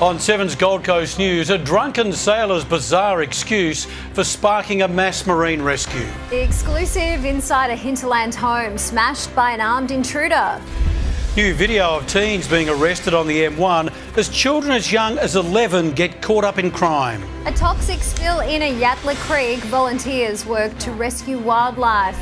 On 7's Gold Coast News, a drunken sailor's bizarre excuse for sparking a mass marine rescue. The exclusive inside a hinterland home smashed by an armed intruder. New video of teens being arrested on the M1 as children as young as 11 get caught up in crime. A toxic spill in a Yatla Creek. Volunteers work to rescue wildlife.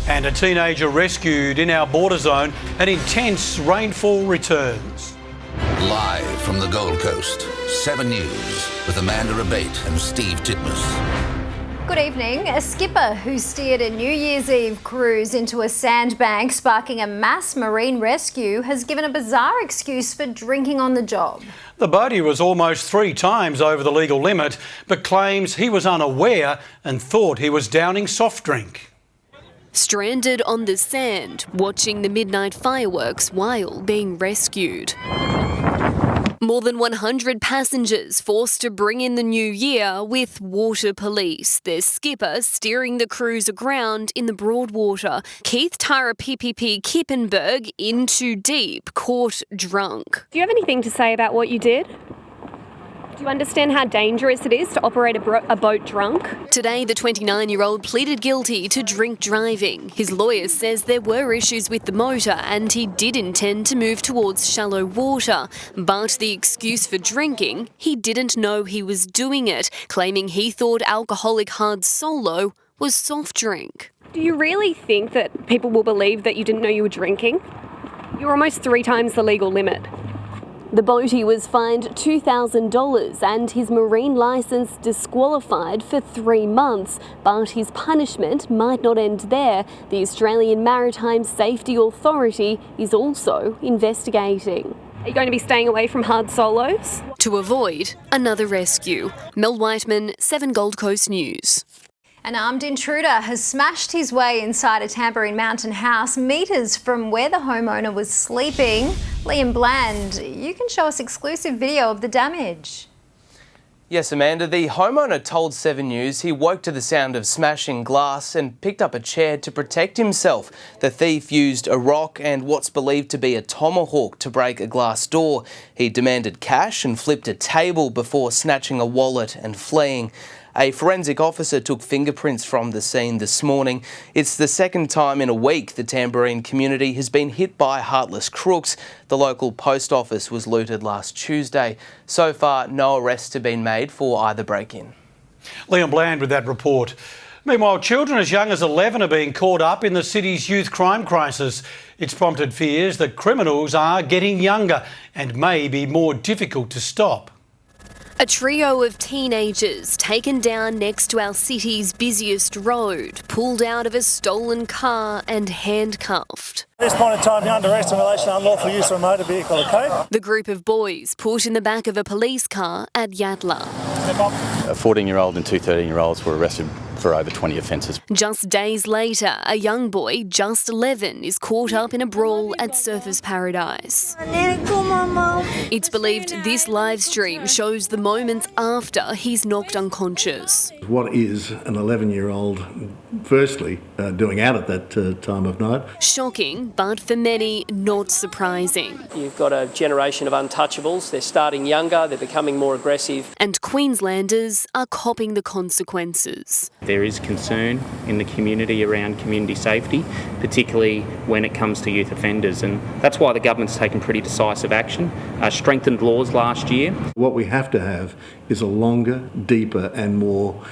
And a teenager rescued in our border zone. An intense rainfall returns. Live from the Gold Coast, 7 News with Amanda Abate and Steve Titmus. Good evening. A skipper who steered a New Year's Eve cruise into a sandbank sparking a mass marine rescue has given a bizarre excuse for drinking on the job. The boatie was almost 3 times over the legal limit, but claims he was unaware and thought he was downing soft drink. Stranded on the sand, watching the midnight fireworks while being rescued. More than 100 passengers forced to bring in the new year with water police. Their skipper steering the cruise aground in the Broadwater. Keith Tara PPP Kippenberg, in too deep, caught drunk. Do you have anything to say about what you did? Do you understand how dangerous it is to operate a boat drunk? Today, the 29-year-old pleaded guilty to drink driving. His lawyer says there were issues with the motor and he did intend to move towards shallow water. But the excuse for drinking, he didn't know he was doing it, claiming he thought alcoholic hard solo was soft drink. Do you really think that people will believe that you didn't know you were drinking? You're almost 3 times the legal limit. The boatie was fined $2,000 and his marine licence disqualified for 3 months. But his punishment might not end there. The Australian Maritime Safety Authority is also investigating. Are you going to be staying away from hard solos? To avoid another rescue. Mel Whiteman, 7 Gold Coast News. An armed intruder has smashed his way inside a Tamborine Mountain house metres from where the homeowner was sleeping. Liam Bland, you can show us exclusive video of the damage. Yes, Amanda, the homeowner told 7 News he woke to the sound of smashing glass and picked up a chair to protect himself. The thief used a rock and what's believed to be a tomahawk to break a glass door. He demanded cash and flipped a table before snatching a wallet and fleeing. A forensic officer took fingerprints from the scene this morning. It's the second time in a week the Tamborine community has been hit by heartless crooks. The local post office was looted last Tuesday. So far, no arrests have been made for either break-in. Liam Bland with that report. Meanwhile, children as young as 11 are being caught up in the city's youth crime crisis. It's prompted fears that criminals are getting younger and may be more difficult to stop. A trio of teenagers taken down next to our city's busiest road, pulled out of a stolen car and handcuffed. At this point in time, you're under arrest in relation to unlawful use of a motor vehicle, okay? The group of boys put in the back of a police car at Yatla. A 14-year-old and 2 13-year-olds were arrested for over 20 offences. Just days later, a young boy, just 11, is caught up in a brawl at Surfers Paradise. It's believed this live stream shows the moments after he's knocked unconscious. What is an 11-year-old firstly doing out at that time of night? Shocking, but for many, not surprising. You've got a generation of untouchables. They're starting younger, they're becoming more aggressive. And Queenslanders are copping the consequences. There is concern in the community around community safety, particularly when it comes to youth offenders, and that's why the government's taken pretty decisive action, strengthened laws last year. What we have to have is a longer, deeper and more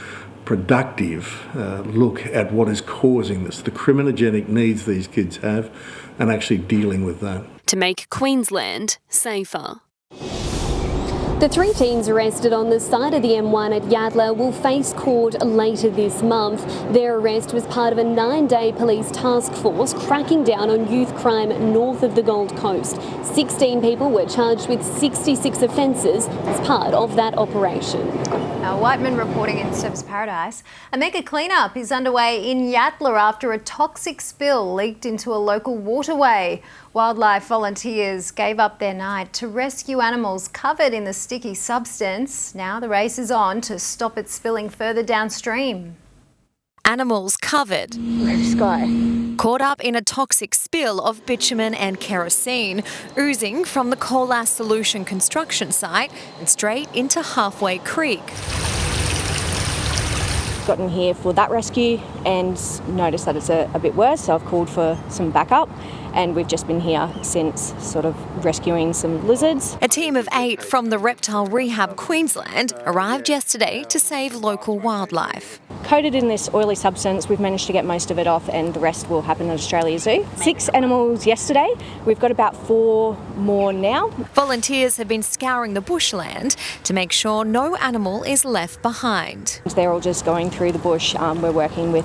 productive look at what is causing this, the criminogenic needs these kids have, and actually dealing with that. To make Queensland safer. The 3 teens arrested on the side of the M1 at Yatla will face court later this month. Their arrest was part of a 9-day police task force cracking down on youth crime north of the Gold Coast. 16 people were charged with 66 offences as part of that operation. Now, Whiteman reporting in Surfers Paradise. A mega clean-up is underway in Yatla after a toxic spill leaked into a local waterway. Wildlife volunteers gave up their night to rescue animals covered in the sticky substance. Now the race is on to stop it spilling further downstream. Animals covered. Look at this guy. caught up in a toxic spill of bitumen and kerosene, oozing from the Coal Ash Solution construction site and straight into Halfway Creek. Gotten here for that rescue and noticed that it's a bit worse, so I've called for some backup, and we've just been here since, sort of rescuing some lizards. A team of 8 from the Reptile Rehab Queensland arrived yesterday to save local wildlife. Coated in this oily substance, we've managed to get most of it off, and the rest will happen at Australia Zoo. 6 animals yesterday, we've got about 4 more now. Volunteers have been scouring the bushland to make sure no animal is left behind. They're all just going through the bush. We're working with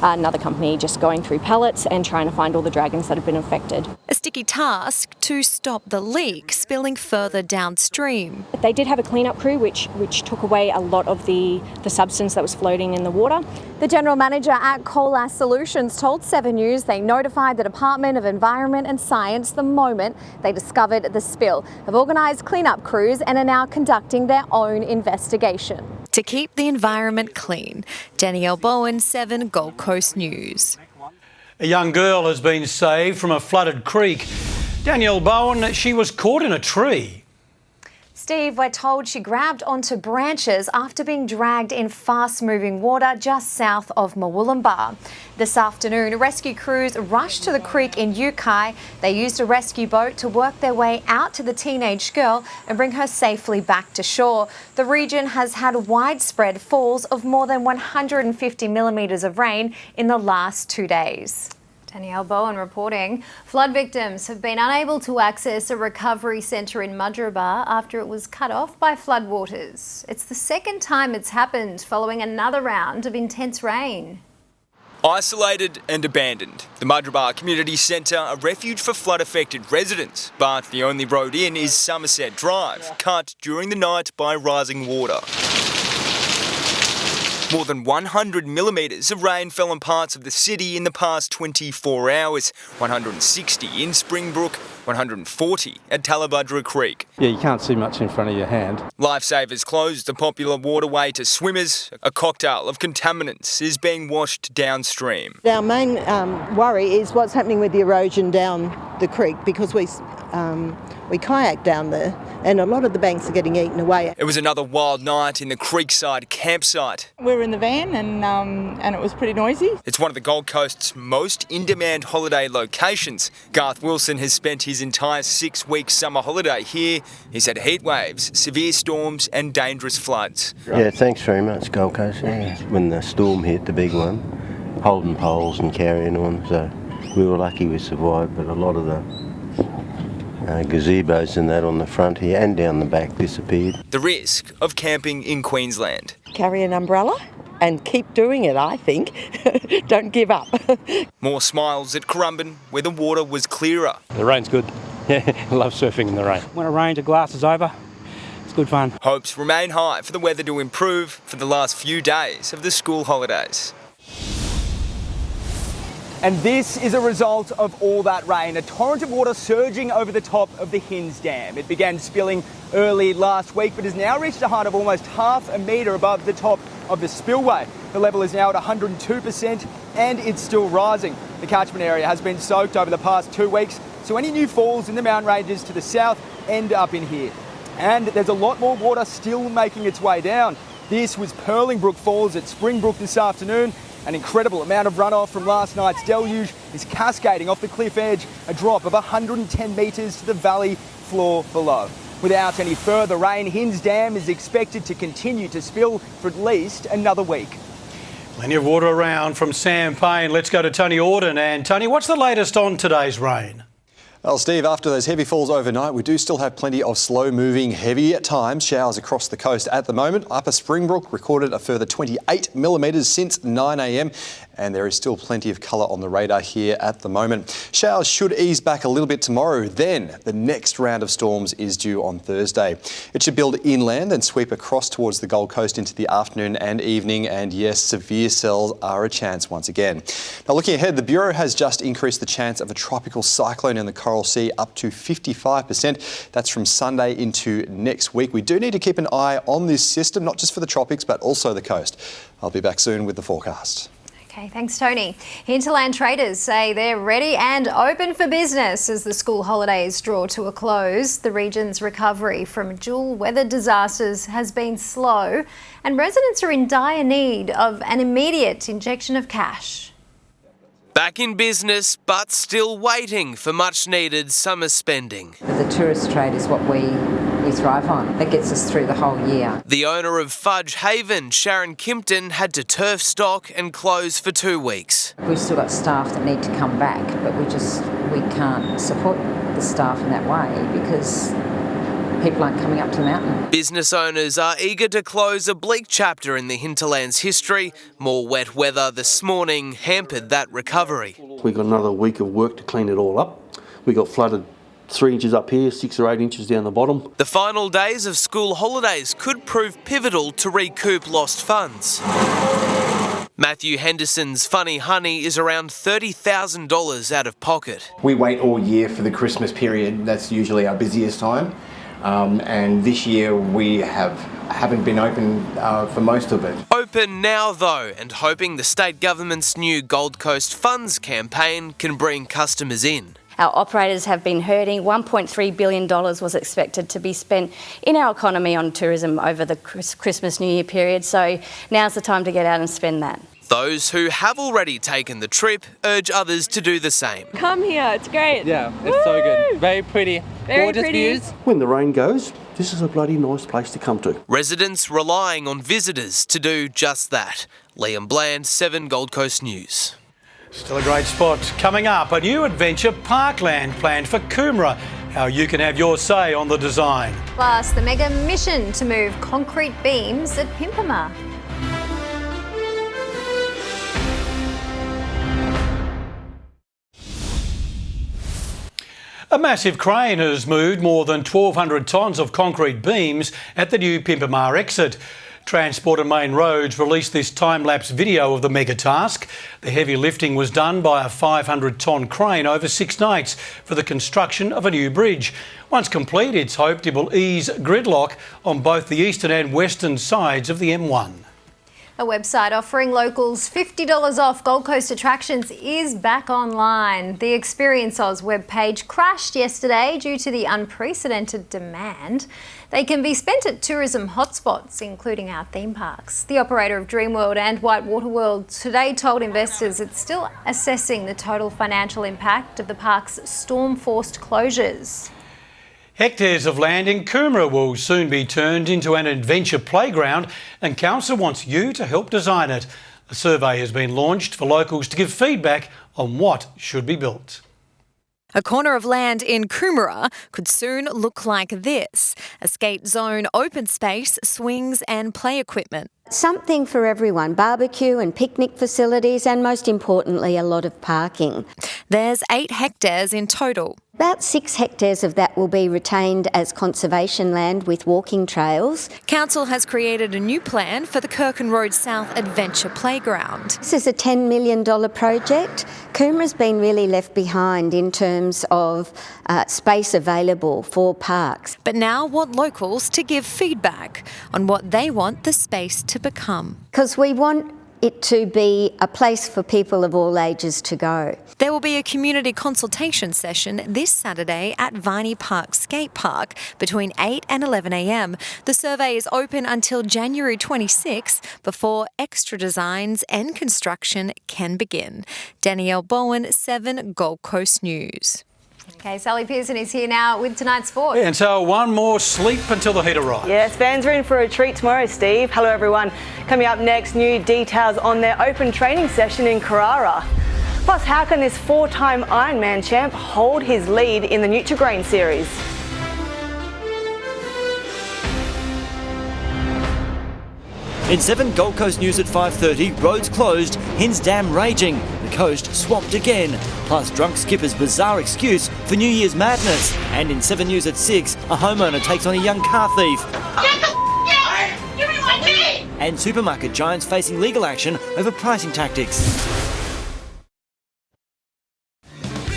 another company just going through pallets and trying to find all the dragons that have been affected. A sticky task to stop the leak spilling further downstream. They did have a cleanup crew which took away a lot of the substance that was floating in the water. The General Manager at Coal Ash Solutions told 7 News they notified the Department of Environment and Science the moment they discovered the spill, have organised cleanup crews and are now conducting their own investigation. To keep the environment clean, Danielle Bowen, 7 Gold Coast News. A young girl has been saved from a flooded creek. Danielle Bowen, she was caught in a tree. Steve, we're told she grabbed onto branches after being dragged in fast-moving water just south of Murwillumbah. This afternoon, rescue crews rushed to the creek in Yukai. They used a rescue boat to work their way out to the teenage girl and bring her safely back to shore. The region has had widespread falls of more than 150 millimetres of rain in the last 2 days. Danielle Bowen reporting. Flood victims have been unable to access a recovery centre in Mudgeeraba after it was cut off by floodwaters. It's the second time it's happened following another round of intense rain. Isolated and abandoned, the Mudgeeraba Community Centre, a refuge for flood-affected residents, but the only road in is Somerset Drive, cut during the night by rising water. More than 100 millimetres of rain fell on parts of the city in the past 24 hours, 160 in Springbrook, 140 at Talabudra Creek. Yeah, you can't see much in front of your hand. Lifesavers closed the popular waterway to swimmers. A cocktail of contaminants is being washed downstream. Our main worry is what's happening with the erosion down the creek, because we kayak down there and a lot of the banks are getting eaten away. It was another wild night in the Creekside campsite. We were in the van and it was pretty noisy. It's one of the Gold Coast's most in-demand holiday locations. Garth Wilson has spent his entire 6-week summer holiday here. He's had heat waves, severe storms and dangerous floods. Yeah, thanks very much, Gold Coast. Yeah. When the storm hit, the big one, holding poles and carrying on, so we were lucky we survived, but a lot of the gazebos and that on the front here and down the back disappeared. The risk of camping in Queensland. Carry an umbrella and keep doing it, I think. Don't give up. More smiles at Currumbin, where the water was clearer. The rain's good. Yeah, I love surfing in the rain. When it rains, the glass is over. It's good fun. Hopes remain high for the weather to improve for the last few days of the school holidays. And this is a result of all that rain, a torrent of water surging over the top of the Hinds Dam. It began spilling early last week, but has now reached a height of almost half a metre above the top of the spillway. The level is now at 102% and it's still rising. The catchment area has been soaked over the past 2 weeks, so any new falls in the mountain ranges to the south end up in here. And there's a lot more water still making its way down. This was Purlingbrook Falls at Springbrook this afternoon. An incredible amount of runoff from last night's deluge is cascading off the cliff edge, a drop of 110 metres to the valley floor below. Without any further rain, Hinds Dam is expected to continue to spill for at least another week. Plenty of water around from Sam Payne. Let's go to Tony Auden. And Tony, what's the latest on today's rain? Well, Steve, after those heavy falls overnight, we do still have plenty of slow-moving, heavy at times showers across the coast at the moment. Upper Springbrook recorded a further 28 millimetres since 9 a.m. and there is still plenty of colour on the radar here at the moment. Showers should ease back a little bit tomorrow. Then the next round of storms is due on Thursday. It should build inland and sweep across towards the Gold Coast into the afternoon and evening. And yes, severe cells are a chance once again. Now, looking ahead, the Bureau has just increased the chance of a tropical cyclone in the Coral Sea up to 55%. That's from Sunday into next week. We do need to keep an eye on this system, not just for the tropics, but also the coast. I'll be back soon with the forecast. Okay, thanks, Tony. Hinterland traders say they're ready and open for business as the school holidays draw to a close. The region's recovery from dual weather disasters has been slow, and residents are in dire need of an immediate injection of cash. Back in business, but still waiting for much needed summer spending. The tourist trade is what we thrive on. That gets us through the whole year. The owner of Fudge Haven, Sharon Kimpton, had to turf stock and close for 2 weeks. We've still got staff that need to come back, but we can't support the staff in that way because people aren't coming up to the mountain. Business owners are eager to close a bleak chapter in the hinterland's history. More wet weather this morning hampered that recovery. We got another week of work to clean it all up. We got flooded 3 inches up here, 6 or 8 inches down the bottom. The final days of school holidays could prove pivotal to recoup lost funds. Matthew Henderson's Funny Honey is around $30,000 out of pocket. We wait all year for the Christmas period. That's usually our busiest time. And this year we haven't been open for most of it. Open now though, and hoping the state government's new Gold Coast Funds campaign can bring customers in. Our operators have been hurting. $1.3 billion was expected to be spent in our economy on tourism over the Christmas New Year period, so now's the time to get out and spend that. Those who have already taken the trip urge others to do the same. Come here, it's great. Yeah, it's so good. Very pretty. Very gorgeous pretty views. When the rain goes, this is a bloody nice place to come to. Residents relying on visitors to do just that. Liam Bland, 7 Gold Coast News. Still a great spot. Coming up, a new adventure parkland planned for Coomera. How you can have your say on the design. Plus, the mega mission to move concrete beams at Pimpama. A massive crane has moved more than 1,200 tonnes of concrete beams at the new Pimpama exit. Transport and Main Roads released this time-lapse video of the mega task. The heavy lifting was done by a 500-tonne crane over 6 nights for the construction of a new bridge. Once complete, it's hoped it will ease gridlock on both the eastern and western sides of the M1. A website offering locals $50 off Gold Coast attractions is back online. The Experience Oz webpage crashed yesterday due to the unprecedented demand. They can be spent at tourism hotspots, including our theme parks. The operator of Dreamworld and Whitewater World today told investors it's still assessing the total financial impact of the park's storm-forced closures. Hectares of land in Coomera will soon be turned into an adventure playground, and Council wants you to help design it. A survey has been launched for locals to give feedback on what should be built. A corner of land in Coomera could soon look like this: a skate zone, open space, swings and play equipment. Something for everyone, barbecue and picnic facilities, and most importantly, a lot of parking. There's 8 hectares in total. About 6 hectares of that will be retained as conservation land with walking trails. Council has created a new plan for the Kirkin Road South Adventure Playground. This is a $10 million project. Coomera's been really left behind in terms of space available for parks. But now want locals to give feedback on what they want the space to become. Because we want it to be a place for people of all ages to go. There will be a community consultation session this Saturday at Viney Park Skate Park between 8 and 11 a.m. The survey is open until January 26 before extra designs and construction can begin. Danielle Bowen, 7 Gold Coast News. Okay, Sally Pearson is here now with tonight's sport. And so one more sleep until the heat arrives. Yes, fans are in for a treat tomorrow, Steve. Hello, everyone. Coming up next, new details on their open training session in Carrara. Plus, how can this 4-time Ironman champ hold his lead in the Nutri-Grain series? In 7 Gold Coast News at 5:30, roads closed, Hinds Dam raging, the coast swamped again. Plus, drunk skipper's bizarre excuse for New Year's madness. And in 7 News at 6, a homeowner takes on a young car thief. Get the out! Give me my key! And supermarket giants facing legal action over pricing tactics.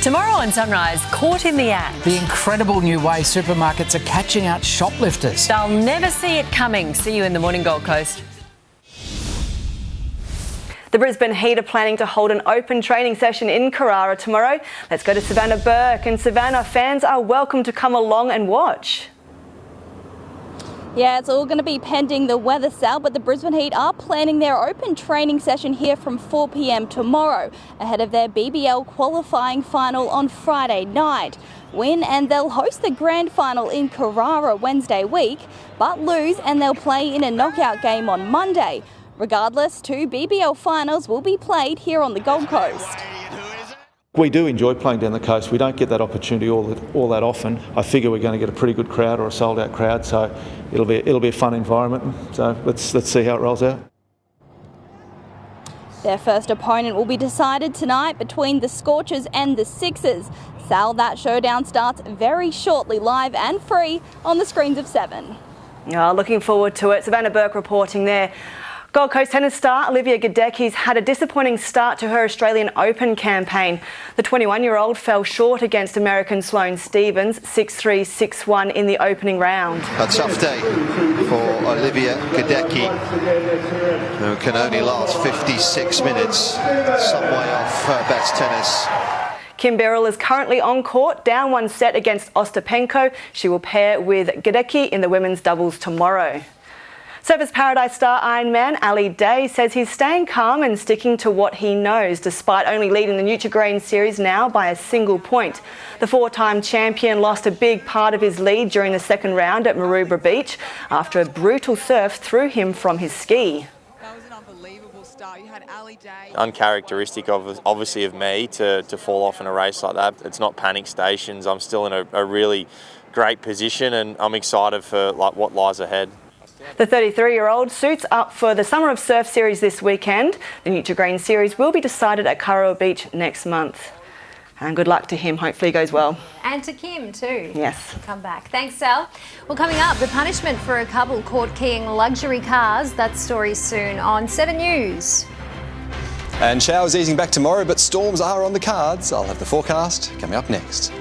Tomorrow on Sunrise, caught in the act. The incredible new way supermarkets are catching out shoplifters. They'll never see it coming. See you in the morning, Gold Coast. The Brisbane Heat are planning to hold an open training session in Carrara tomorrow. Let's go to Savannah Burke. And Savannah, fans are welcome to come along and watch. Yeah, it's all going to be pending the weather, Sal, but the Brisbane Heat are planning their open training session here from 4 p.m. tomorrow, ahead of their BBL qualifying final on Friday night. Win and they'll host the grand final in Carrara Wednesday week, but lose and they'll play in a knockout game on Monday. Regardless, 2 BBL finals will be played here on the Gold Coast. We do enjoy playing down the coast. We don't get that opportunity all that often. I figure we're going to get a pretty good crowd or a sold-out crowd, so it'll be a fun environment. So let's see how it rolls out. Their first opponent will be decided tonight between the Scorchers and the Sixers. Sal, that showdown starts very shortly, live and free on the screens of 7. Oh, looking forward to it. Savannah Burke reporting there. Gold Coast tennis star Olivia Gadecki's had a disappointing start to her Australian Open campaign. The 21-year-old fell short against American Sloane Stephens 6-3, 6-1 in the opening round. A tough day for Olivia Gadecki, who can only last 56 minutes, some way off her best tennis. Kim Beryl is currently on court, down 1 set against Ostapenko. She will pair with Gadecki in the women's doubles tomorrow. Surfers Paradise star Ironman Ali Day says he's staying calm and sticking to what he knows, despite only leading the Nutri-Grain series now by a single point. The 4-time champion lost a big part of his lead during the second round at Maroubra Beach after a brutal surf threw him from his ski. Uncharacteristic obviously of me to fall off in a race like that. It's not panic stations. I'm still in a really great position and I'm excited for what lies ahead. The 33-year-old suits up for the Summer of Surf series this weekend. The Nutri-Grain series will be decided at Kurrawa Beach next month. And good luck to him. Hopefully it goes well. And to Kim too. Yes. Come back. Thanks, Sal. Well, coming up, the punishment for a couple caught keying luxury cars. That story soon on 7 News. And showers easing back tomorrow, but storms are on the cards. I'll have the forecast coming up next.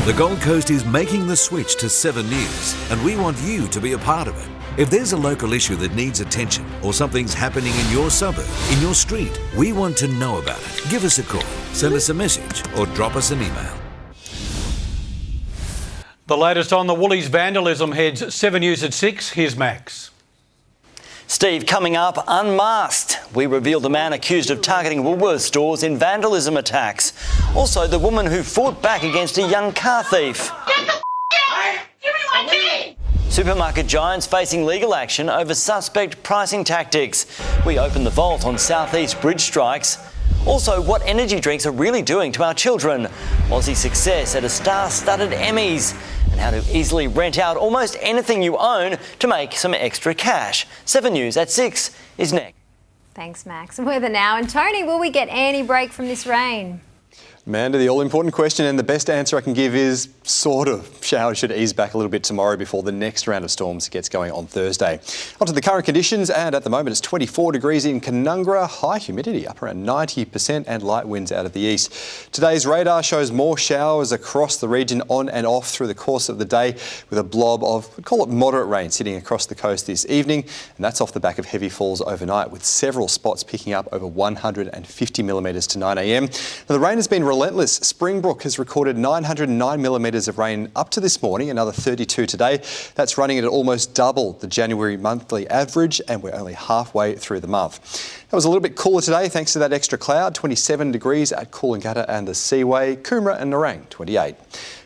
The Gold Coast is making the switch to 7 News, and we want you to be a part of it. If there's a local issue that needs attention or something's happening in your suburb, in your street, we want to know about it. Give us a call, send us a message or drop us an email. The latest on the Woolies vandalism heads 7 News at 6. Here's Max. Steve, coming up, unmasked. We reveal the man accused of targeting Woolworths stores in vandalism attacks. Also, the woman who fought back against a young car thief. Get the out! Give me my key! Supermarket giants facing legal action over suspect pricing tactics. We open the vault on Southeast bridge strikes. Also, what energy drinks are really doing to our children. Aussie success at a star-studded Emmys. And how to easily rent out almost anything you own to make some extra cash. 7 News at 6 is next. Thanks, Max. Weather now. And Tony, will we get any break from this rain? Amanda, the all-important question, and the best answer I can give is sort of. Showers should ease back a little bit tomorrow before the next round of storms gets going on Thursday. On to the current conditions, and at the moment it's 24 degrees in Canungra, high humidity up around 90% and light winds out of the east. Today's radar shows more showers across the region on and off through the course of the day, with a blob of, we'd call it moderate rain, sitting across the coast this evening, and that's off the back of heavy falls overnight, with several spots picking up over 150 millimetres to 9 a.m. Now, the rain has been relentless. Springbrook has recorded 909 millimetres of rain up to this morning, another 32 today. That's running at almost double the January monthly average, and we're only halfway through the month. It was a little bit cooler today thanks to that extra cloud, 27 degrees at Coolangatta and the Seaway, Coomera and Nerang, 28.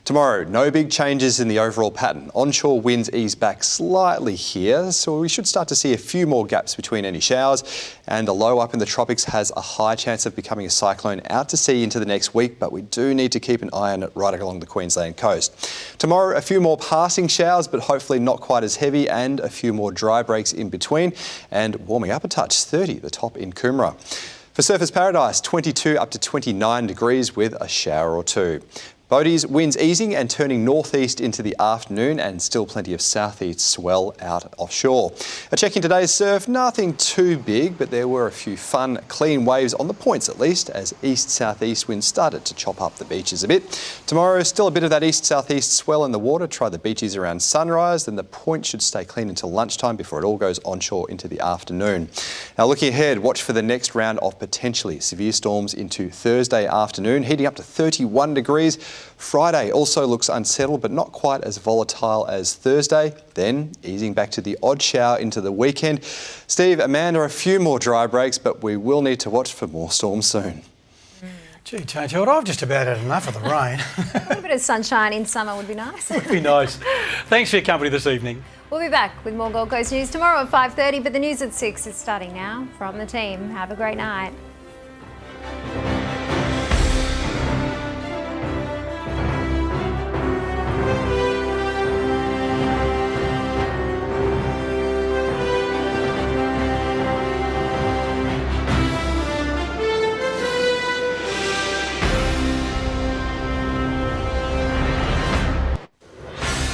Tomorrow, no big changes in the overall pattern. Onshore winds ease back slightly here, so we should start to see a few more gaps between any showers, and a low up in the tropics has a high chance of becoming a cyclone out to sea into the next week, but we do need to keep an eye on it right along the Queensland coast. Tomorrow, a few more passing showers, but hopefully not quite as heavy, and a few more dry breaks in between, and warming up a touch, 30 the top in Coomera. For Surfers Paradise, 22 up to 29 degrees with a shower or two. Boaties winds easing and turning northeast into the afternoon, and still plenty of southeast swell out offshore. A check in today's surf, nothing too big, but there were a few fun, clean waves on the points at least, as east-southeast winds started to chop up the beaches a bit. Tomorrow, still a bit of that east-southeast swell in the water. Try the beaches around sunrise, then the point should stay clean until lunchtime before it all goes onshore into the afternoon. Now looking ahead, watch for the next round of potentially severe storms into Thursday afternoon, heating up to 31 degrees. Friday also looks unsettled, but not quite as volatile as Thursday. Then easing back to the odd shower into the weekend. Steve, Amanda, a few more dry breaks, but we will need to watch for more storms soon. Gee, Tony, I've just about had enough of the rain. A little bit of sunshine in summer would be nice. Would be nice. Thanks for your company this evening. We'll be back with more Gold Coast news tomorrow at 5:30, but the news at 6 is starting now. From the team, have a great night.